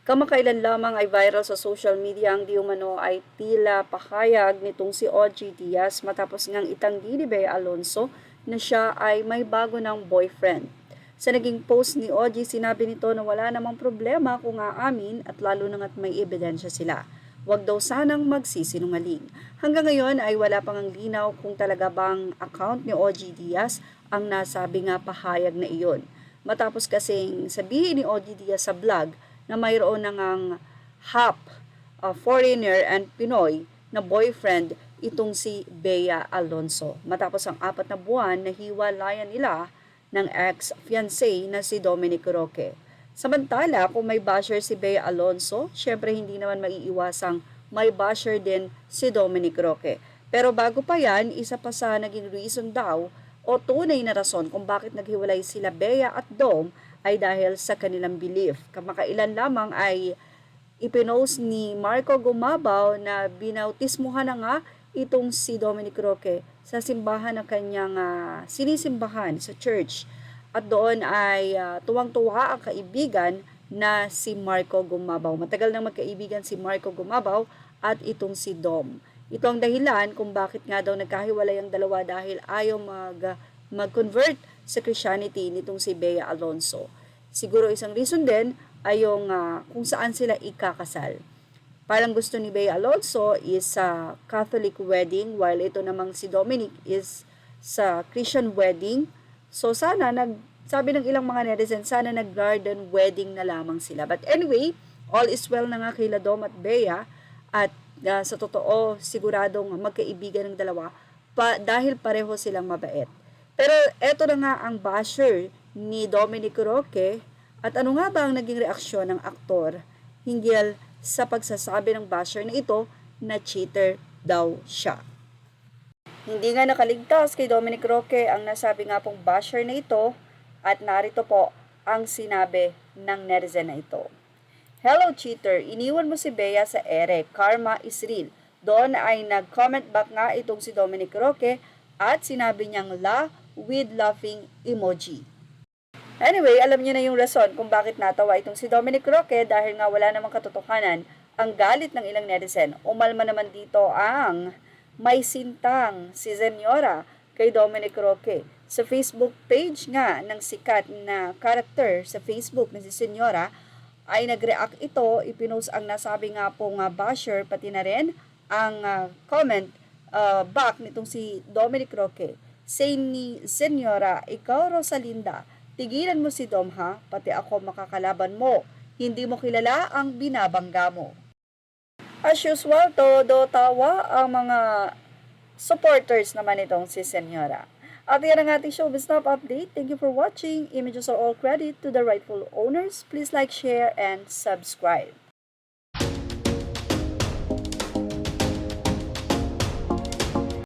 Kamakailan lamang ay viral sa social media ang di umano ay tila pahayag nitong si OG Diaz matapos ngang itanggi ni Bea Alonso na siya ay may bago ng boyfriend. Sa naging post ni OG, sinabi nito na wala namang problema kung aamin at lalo na nga't may ebidensya sila. Huwag daw sanang magsisinungaling. Hanggang ngayon ay wala pang ang linaw kung talaga bang account ni OG Diaz ang nasabi nga pahayag na iyon. Matapos kasing sabihin ni OG Diaz sa vlog na mayroon na ngang half foreigner and Pinoy na boyfriend itong si Bea Alonso. Matapos ang 4 na buwan na hiwalayan nila ng ex-fiancé na si Dominic Roque. Samantala, kung may basher si Bea Alonso, syempre hindi naman maiiwasang may basher din si Dominic Roque. Pero bago pa yan, isa pa sa naging reason daw o tunay na rason kung bakit naghiwalay sila Bea at Dom ay dahil sa kanilang belief. Kamakailan lamang ay ipinost ni Marco Gumabaw na binautismuhan na nga itong si Dominic Roque sa simbahan ng kanyang sinisimbahan sa church. At doon ay tuwang-tuwa ang kaibigan na si Marco Gumabaw. Matagal nang magkaibigan si Marco Gumabaw at itong si Dom. Ito ang dahilan kung bakit nga daw nagkahiwalay ang dalawa dahil ayaw mag-convert sa Christianity nitong si Bea Alonso. Siguro isang reason din ay yung kung saan sila ikakasal. Parang gusto ni Bea Alonso is sa Catholic wedding while ito namang si Dominic is sa Christian wedding. So sana sabi ng ilang mga netizens, sana nag-garden wedding na lamang sila. But anyway, all is well na nga kay Dom at Bea at sa totoo siguradong magkaibigan ng dalawa dahil pareho silang mabait. Pero eto na nga ang basher ni Dominic Roque at ano nga ba ang naging reaksyon ng aktor hinggil sa pagsasabi ng basher na ito na cheater daw siya. Hindi nga nakaligtas kay Dominic Roque ang nasabi nga pong basher na ito at narito po ang sinabi ng netizen na ito. Hello cheater, iniwan mo si Bea sa ere, karma is real. Doon ay nag-comment back nga itong si Dominic Roque at sinabi niyang la with laughing emoji. Anyway, alam niyo na yung rason kung bakit natawa itong si Dominic Roque dahil nga wala namang katotohanan ang galit ng ilang netizen. Umalma naman dito ang may sintang si Senyora kay Dominic Roque. Sa Facebook page nga ng sikat na character sa Facebook na si Senyora ay nag-react ito, ipinost ang nasabi nga pong basher pati na rin ang comment back nitong si Dominic Roque. Say ni Senyora, ikaw Rosalinda, tigilan mo si Dom ha, pati ako makakalaban mo. Hindi mo kilala ang binabangga mo. As usual, todo tawa ang mga supporters naman itong si Senyora. At yan ang ating showbiz top update. Thank you for watching. Images are all credit to the rightful owners. Please like, share, and subscribe.